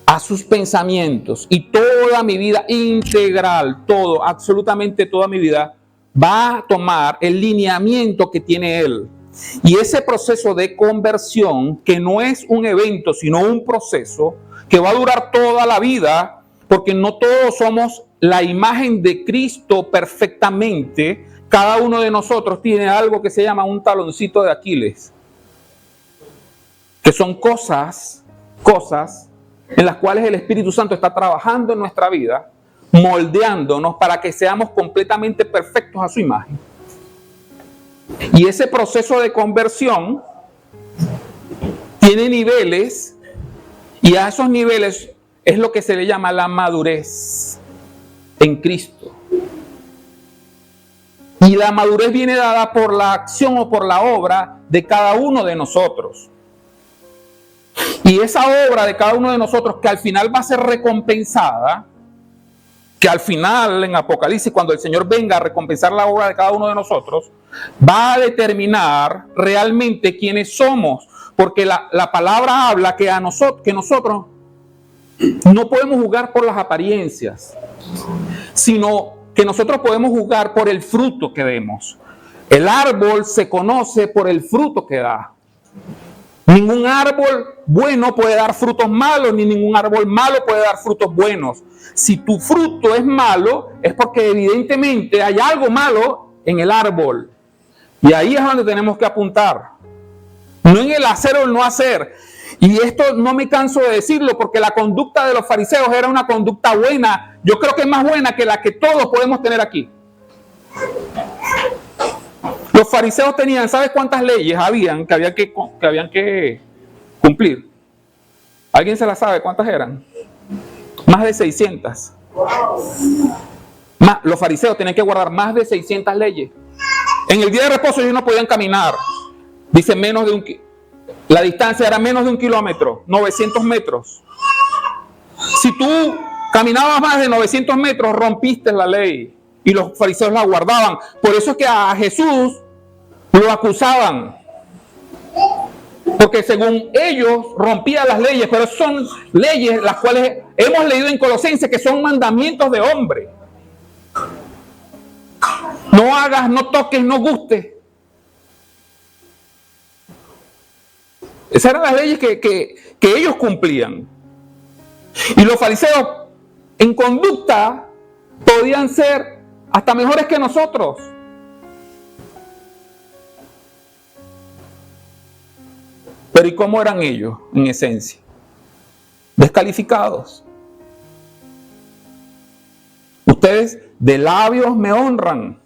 a sus pensamientos. Y toda mi vida integral, todo, absolutamente toda mi vida, va a tomar el lineamiento que tiene Él. Y ese proceso de conversión, que no es un evento, sino un proceso que va a durar toda la vida, porque no todos somos la imagen de Cristo perfectamente. Cada uno de nosotros tiene algo que se llama un taloncito de Aquiles, que son cosas en las cuales el Espíritu Santo está trabajando en nuestra vida, moldeándonos para que seamos completamente perfectos a su imagen. Y ese proceso de conversión tiene niveles, y a esos niveles es lo que se le llama la madurez en Cristo. Y la madurez viene dada por la acción o por la obra de cada uno de nosotros. Y esa obra de cada uno de nosotros, que al final va a ser recompensada, que al final en Apocalipsis, cuando el Señor venga a recompensar la obra de cada uno de nosotros, va a determinar realmente quiénes somos. Porque la palabra habla que nosotros no podemos juzgar por las apariencias, sino que nosotros podemos juzgar por el fruto que demos. El árbol se conoce por el fruto que da. Ningún árbol bueno puede dar frutos malos, ni ningún árbol malo puede dar frutos buenos. Si tu fruto es malo, es porque evidentemente hay algo malo en el árbol. Y ahí es donde tenemos que apuntar. No en el hacer o el no hacer. Y esto no me canso de decirlo, porque la conducta de los fariseos era una conducta buena. Yo creo que es más buena que la que todos podemos tener aquí. Los fariseos tenían, ¿sabes cuántas leyes habían que habían que cumplir? ¿Alguien se las sabe? ¿Cuántas eran? Más de 600. Los fariseos tenían que guardar más de 600 leyes. En el día de reposo ellos no podían caminar. Dice la distancia era menos de 1 kilómetro, 900 metros. Si tú caminabas más de 900 metros, rompiste la ley. Y los fariseos la guardaban. Por eso es que a Jesús lo acusaban. Porque según ellos rompía las leyes, pero son leyes las cuales hemos leído en Colosenses que son mandamientos de hombre. No hagas, no toques, no gustes. Esas eran las leyes que ellos cumplían. Y los fariseos en conducta podían ser hasta mejores que nosotros. Pero ¿y cómo eran ellos en esencia? Descalificados. Ustedes de labios me honran.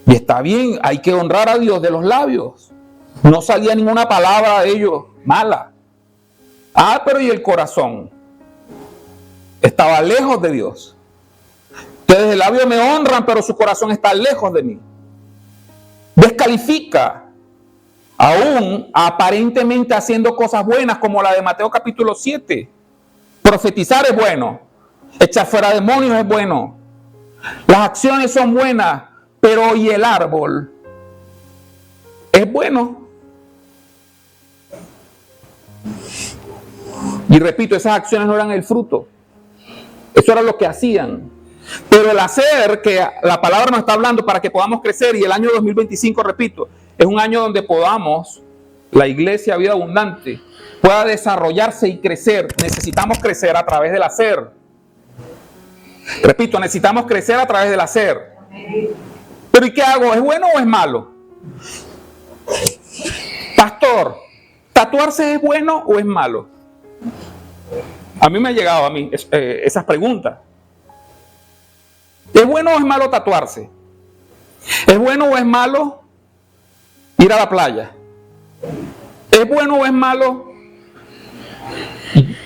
Y está bien, hay que honrar a Dios de los labios. No salía ninguna palabra de ellos mala. Pero ¿y el corazón? Estaba lejos de Dios. Ustedes de labios me honran, pero su corazón está lejos de mí. Descalifica. Aún aparentemente haciendo cosas buenas, como la de Mateo capítulo 7. Profetizar es bueno. Echar fuera demonios es bueno. Las acciones son buenas, pero ¿y el árbol? Es bueno. Y repito, esas acciones no eran el fruto. Eso era lo que hacían. Pero el hacer, que la palabra nos está hablando para que podamos crecer, y el año 2025, repito, es un año donde podamos, la iglesia Vida Abundante, pueda desarrollarse y crecer. Necesitamos crecer a través del hacer. Repito, necesitamos crecer a través del hacer. Pero ¿y qué hago? ¿Es bueno o es malo? Pastor, ¿tatuarse es bueno o es malo? A mí me han llegado esas preguntas. ¿Es bueno o es malo tatuarse? ¿Es bueno o es malo ir a la playa? ¿Es bueno o es malo?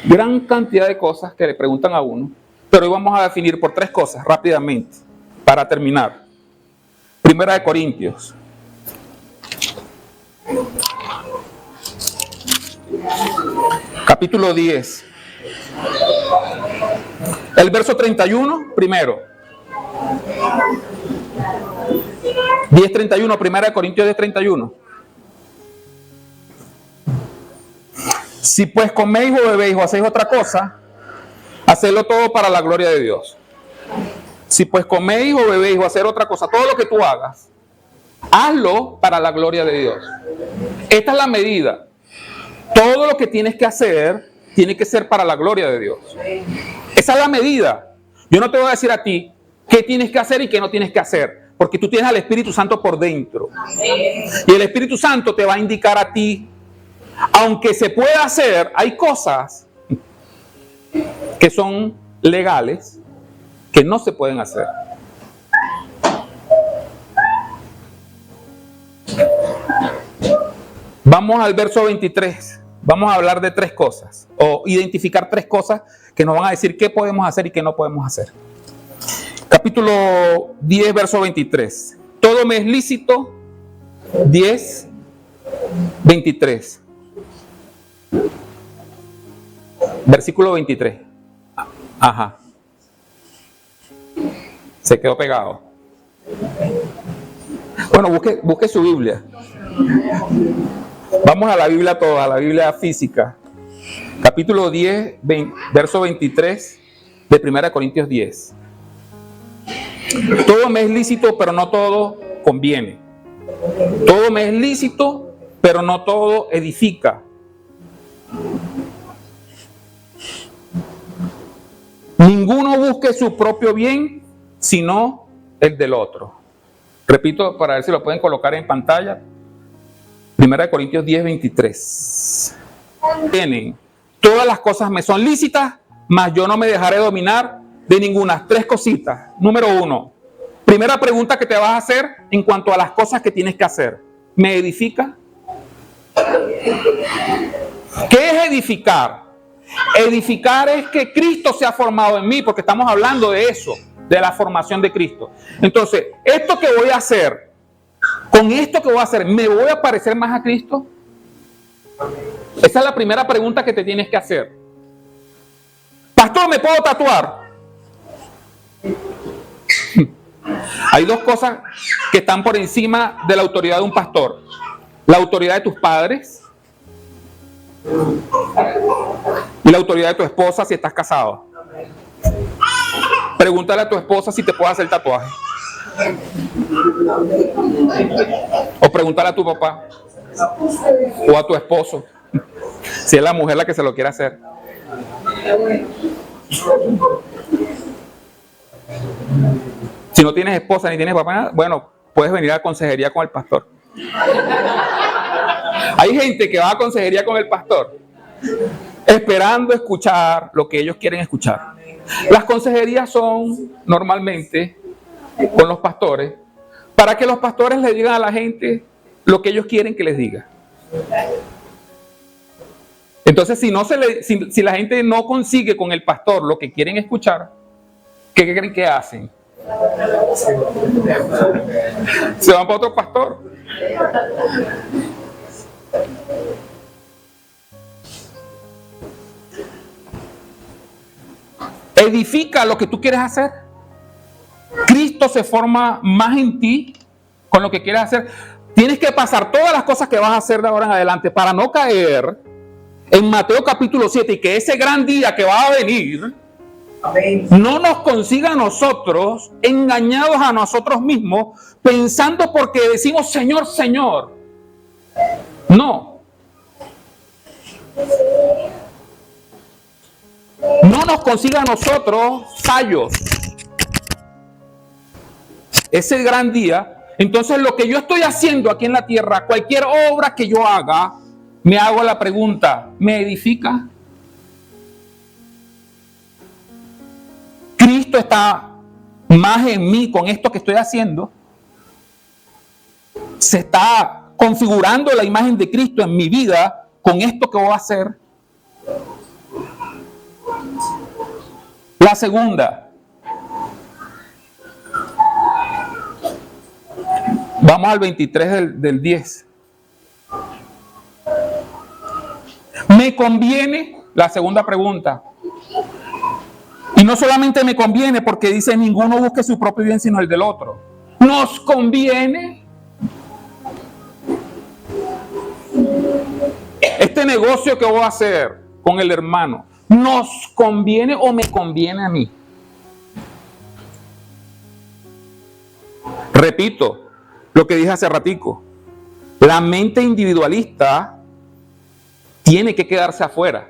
Gran cantidad de cosas que le preguntan a uno. Pero hoy vamos a definir por 3 cosas rápidamente para terminar. Primera de Corintios. Capítulo 10. El verso 31, primero. 10:31, primera de Corintios 10:31. Si pues coméis o bebéis o hacéis otra cosa, hacedlo todo para la gloria de Dios. Si pues coméis o bebéis o hacer otra cosa, todo lo que tú hagas, hazlo para la gloria de Dios. Esta es la medida. Todo lo que tienes que hacer tiene que ser para la gloria de Dios. Esa es la medida. Yo no te voy a decir a ti qué tienes que hacer y qué no tienes que hacer, porque tú tienes al Espíritu Santo por dentro. Y el Espíritu Santo te va a indicar a ti. Aunque se puede hacer, hay cosas que son legales que no se pueden hacer. Vamos al verso 23. Vamos a hablar de 3 cosas, o identificar 3 cosas que nos van a decir qué podemos hacer y qué no podemos hacer. Capítulo 10, verso 23. Todo me es lícito. 10, 23. Versículo 23. Ajá. Se quedó pegado. Bueno, busque su Biblia. Vamos a la Biblia toda, a la Biblia física. Capítulo 10, verso 23 de 1 Corintios 10. Todo me es lícito, pero no todo conviene. Todo me es lícito, pero no todo edifica. Ninguno busque su propio bien, sino el del otro. Repito para ver si lo pueden colocar en pantalla. 1 Corintios 10, 23. Tienen, todas las cosas me son lícitas, mas yo no me dejaré dominar de ninguna. 3 cositas. Número 1. Primera pregunta que te vas a hacer en cuanto a las cosas que tienes que hacer. ¿Me edifica? ¿Qué es edificar? Edificar es que Cristo se ha formado en mí, porque estamos hablando de eso, de la formación de Cristo. Entonces, esto que voy a hacer, con esto que voy a hacer, ¿me voy a parecer más a Cristo? Esa es la primera pregunta que te tienes que hacer. Pastor, ¿me puedo tatuar? Hay 2 cosas que están por encima de la autoridad de un pastor. La autoridad de tus padres y la autoridad de tu esposa si estás casado. Pregúntale a tu esposa si te puede hacer tatuaje. O pregúntale a tu papá o a tu esposo si es la mujer la que se lo quiere hacer. Si no tienes esposa ni tienes papá, bueno, puedes venir a consejería con el pastor. Hay gente que va a consejería con el pastor esperando escuchar lo que ellos quieren escuchar. Las consejerías son normalmente con los pastores para que los pastores le digan a la gente lo que ellos quieren que les diga. Entonces, si la gente no consigue con el pastor lo que quieren escuchar, ¿qué creen que hacen? Se van para otro pastor. Edifica lo que tú quieres hacer. Cristo se forma más en ti con lo que quieres hacer. Tienes que pasar todas las cosas que vas a hacer de ahora en adelante para no caer en Mateo capítulo 7 y que ese gran día que va a venir no nos consiga a nosotros engañados a nosotros mismos pensando porque decimos Señor, Señor. No. No nos consiga a nosotros fallos. Ese gran día. Entonces lo que yo estoy haciendo aquí en la tierra, cualquier obra que yo haga, me hago la pregunta, ¿me edifica? Cristo está más en mí con esto que estoy haciendo. Se está configurando la imagen de Cristo en mi vida con esto que voy a hacer. La segunda. Vamos al 23 del 10. ¿Me conviene? La segunda pregunta. Y no solamente me conviene porque dice ninguno busque su propio bien sino el del otro. ¿Nos conviene? Este negocio que voy a hacer con el hermano, ¿nos conviene o me conviene a mí? Repito lo que dije hace ratico. La mente individualista tiene que quedarse afuera.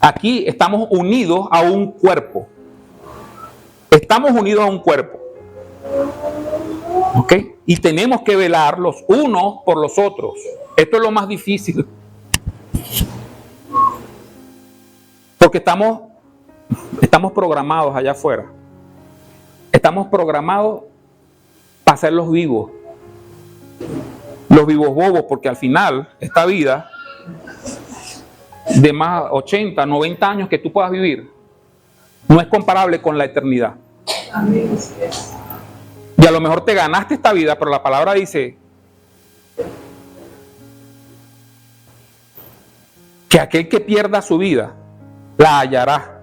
Aquí estamos unidos a un cuerpo. Estamos unidos a un cuerpo. ¿Ok? Y tenemos que velar los unos por los otros. Esto es lo más difícil. Porque estamos programados allá afuera. Estamos programados para hacerlos vivos. los vivos bobos, porque al final, esta vida de más 80, 90 años que tú puedas vivir, no es comparable con la eternidad. Y a lo mejor te ganaste esta vida, pero la palabra dice que aquel que pierda su vida, la hallará.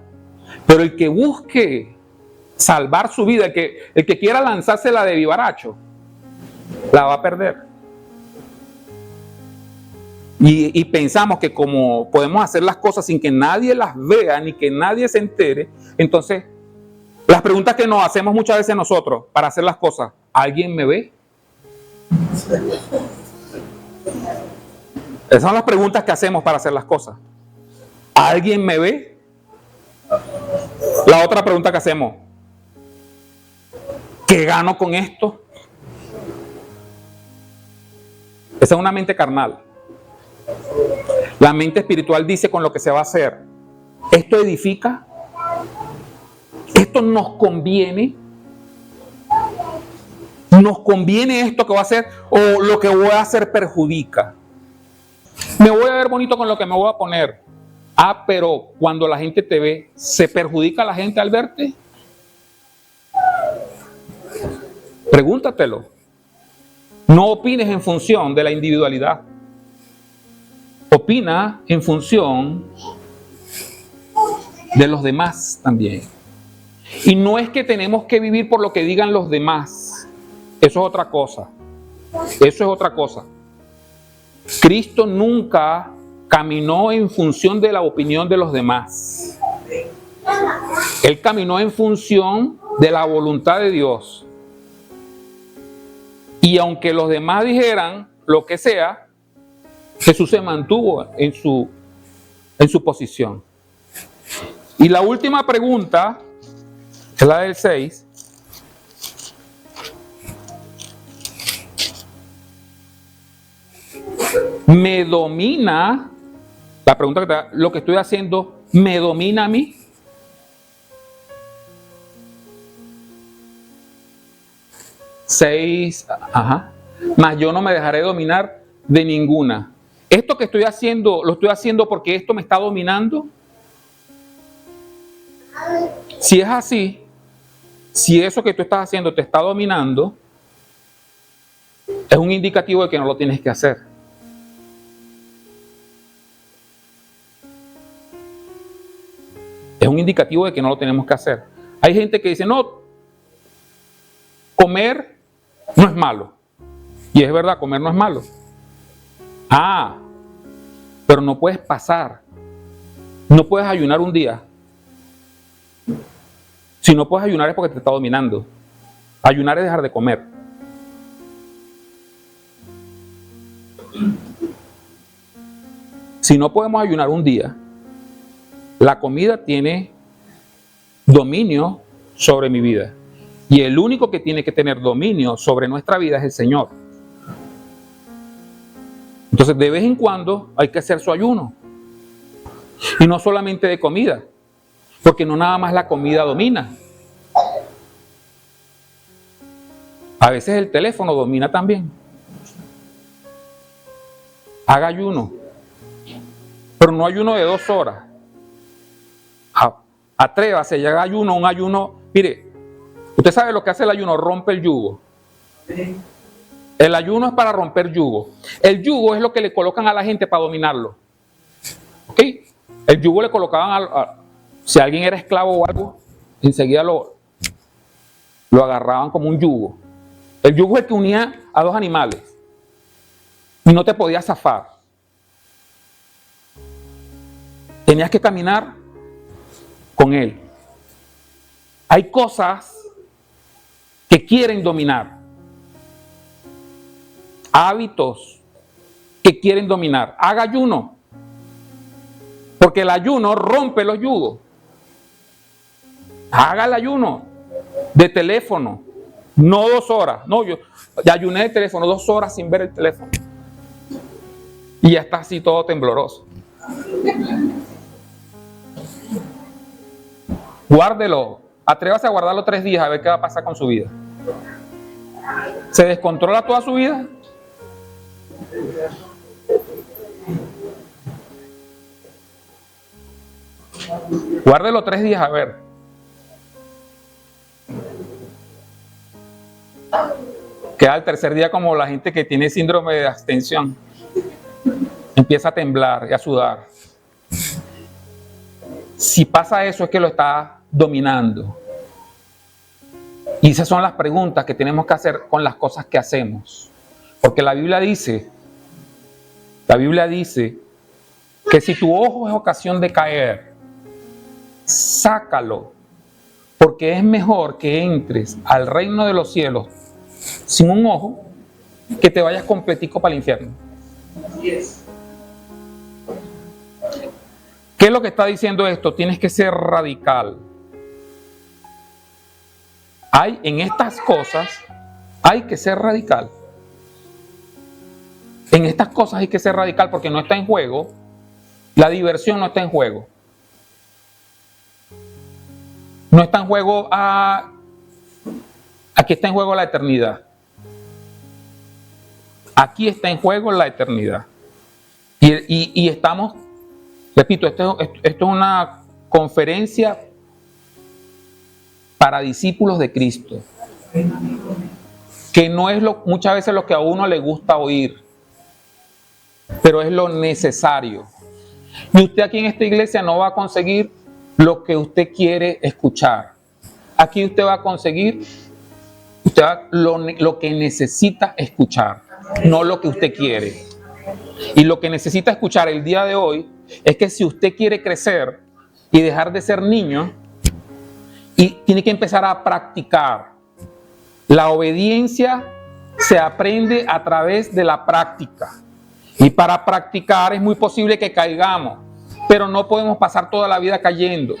Pero el que busque salvar su vida, el que quiera lanzársela de vivaracho, la va a perder. Y pensamos que como podemos hacer las cosas sin que nadie las vea, ni que nadie se entere, entonces las preguntas que nos hacemos muchas veces nosotros para hacer las cosas, ¿alguien me ve? Esas son las preguntas que hacemos para hacer las cosas. ¿Alguien me ve? La otra pregunta que hacemos, ¿qué gano con esto? Esa es una mente carnal. La mente espiritual dice con lo que se va a hacer, ¿esto edifica? ¿Esto nos conviene? ¿Nos conviene esto que voy a hacer? ¿O lo que voy a hacer perjudica? Me voy a ver bonito con lo que me voy a poner. Ah, pero cuando la gente te ve, ¿se perjudica la gente al verte? Pregúntatelo. No opines en función de la individualidad. Opina en función de los demás también. Y no es que tenemos que vivir por lo que digan los demás. Eso es otra cosa. Eso es otra cosa. Cristo nunca caminó en función de la opinión de los demás. Él caminó en función de la voluntad de Dios. Y aunque los demás dijeran lo que sea, Jesús se mantuvo en su posición. Y la última pregunta, que es la del 6. ¿Me domina? La pregunta que te da, ¿lo que estoy haciendo me domina a mí? Mas yo no me dejaré dominar de ninguna. ¿Esto que estoy haciendo, lo estoy haciendo porque esto me está dominando? Si es así, si eso que tú estás haciendo te está dominando, es un indicativo de que no lo tienes que hacer. Es un indicativo de que no lo tenemos que hacer. Hay gente que dice, no, comer no es malo. Y es verdad, comer no es malo. Pero no puedes pasar. No puedes ayunar un día. Si no puedes ayunar es porque te está dominando. Ayunar es dejar de comer. Si no podemos ayunar un día, la comida tiene dominio sobre mi vida. Y el único que tiene que tener dominio sobre nuestra vida es el Señor. Entonces, de vez en cuando hay que hacer su ayuno. Y no solamente de comida, porque no nada más la comida domina. A veces el teléfono domina también. Haga ayuno, pero no ayuno de 2 horas. Atrévase, ya haga ayuno, un ayuno. Mire, usted sabe lo que hace el ayuno, rompe el yugo. El ayuno es para romper yugo. El yugo es lo que le colocan a la gente para dominarlo. ¿Ok? El yugo le colocaban si alguien era esclavo o algo, enseguida lo agarraban como un yugo. El yugo es el que unía a 2 animales y no te podías zafar. Tenías que caminar con él. Hay cosas que quieren dominar. Hábitos que quieren dominar. Haga ayuno. Porque el ayuno rompe los yugos. Haga el ayuno de teléfono. No 2 horas. No, yo ya ayuné de teléfono 2 horas sin ver el teléfono. Y ya está así todo tembloroso. Guárdelo. Atrévase a guardarlo 3 días a ver qué va a pasar con su vida. ¿Se descontrola toda su vida? Guárdelo 3 días a ver. Queda el tercer día como la gente que tiene síndrome de abstención. Empieza a temblar y a sudar. Si pasa eso es que lo está dominando. Y esas son las preguntas que tenemos que hacer con las cosas que hacemos. Porque la Biblia dice que si tu ojo es ocasión de caer, sácalo, porque es mejor que entres al reino de los cielos sin un ojo, que te vayas completico para el infierno. ¿Qué es lo que está diciendo esto? Tienes que ser radical. En estas cosas hay que ser radical. En estas cosas hay que ser radical porque no está en juego, la diversión no está en juego. No está en juego, aquí está en juego la eternidad. Aquí está en juego la eternidad. Y estamos, repito, esto es una conferencia para discípulos de Cristo. Que no es muchas veces lo que a uno le gusta oír, pero es lo necesario. Y usted aquí en esta iglesia no va a conseguir lo que usted quiere escuchar. Aquí usted va a conseguir lo que necesita escuchar, no lo que usted quiere. Y lo que necesita escuchar el día de hoy es que si usted quiere crecer y dejar de ser niño, y tiene que empezar a practicar. La obediencia se aprende a través de la práctica. Y para practicar es muy posible que caigamos, pero no podemos pasar toda la vida cayendo.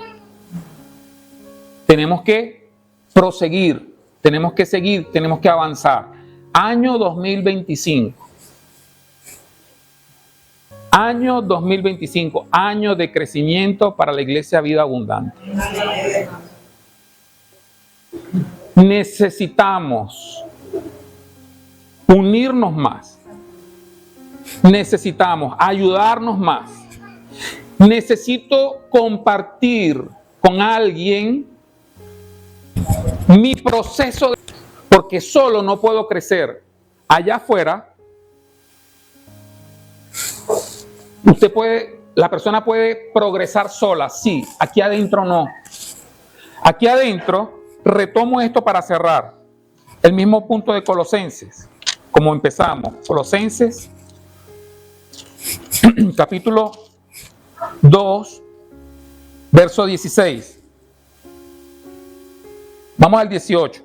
Tenemos que proseguir, tenemos que seguir, tenemos que avanzar. Año 2025. Año 2025, año de crecimiento para la Iglesia Vida Abundante. Necesitamos unirnos más. Necesitamos ayudarnos más. Necesito compartir con alguien mi proceso, porque solo no puedo crecer. Allá afuera, la persona puede progresar sola, sí. Aquí adentro no. Aquí adentro, retomo esto para cerrar. El mismo punto de Colosenses, como empezamos. Colosenses, capítulo 2, verso 16. Vamos al 18.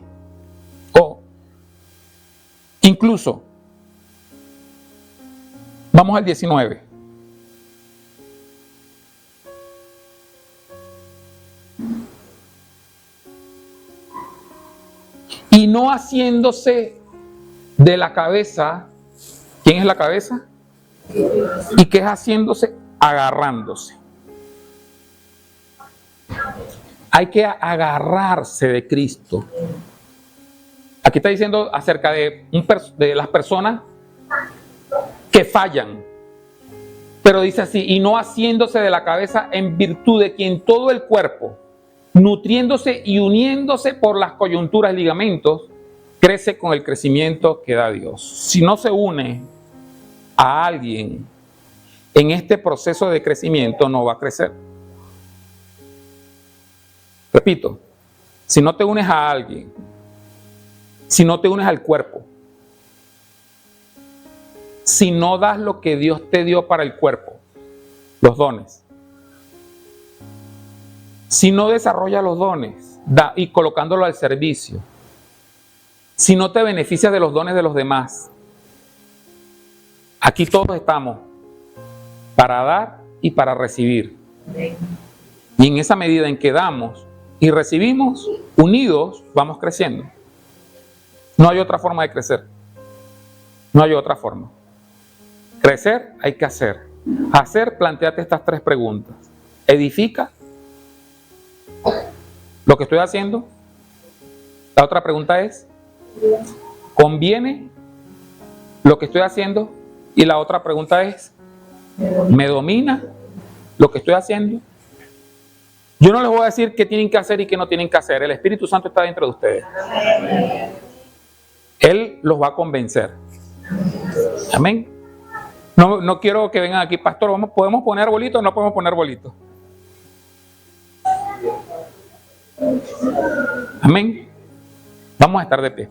Incluso, vamos al 19. Y no haciéndose de la cabeza. ¿Quién es la cabeza? ¿Y qué es haciéndose? Agarrándose. Hay que agarrarse de Cristo. Aquí está diciendo acerca de las personas que fallan. Pero dice así, y no haciéndose de la cabeza, en virtud de quien todo el cuerpo, nutriéndose y uniéndose por las coyunturas y ligamentos, crece con el crecimiento que da Dios. Si no se une a alguien en este proceso de crecimiento, no va a crecer. Repito, si no te unes a alguien, si no te unes al cuerpo, si no das lo que Dios te dio para el cuerpo, los dones, si no desarrollas los dones y colocándolo al servicio, si no te beneficias de los dones de los demás, aquí todos estamos para dar y para recibir. Y en esa medida en que damos y recibimos, unidos, vamos creciendo. No hay otra forma de crecer. No hay otra forma. Crecer hay que hacer. Hacer, planteate estas 3 preguntas. ¿Edifica lo que estoy haciendo? La otra pregunta es, ¿conviene lo que estoy haciendo? Y la otra pregunta es, ¿me domina lo que estoy haciendo? Yo no les voy a decir qué tienen que hacer y qué no tienen que hacer. El Espíritu Santo está dentro de ustedes. Él los va a convencer. Amén. No quiero que vengan aquí, pastor, ¿podemos poner arbolitos o no podemos poner arbolitos? Amén. Vamos a estar de pie.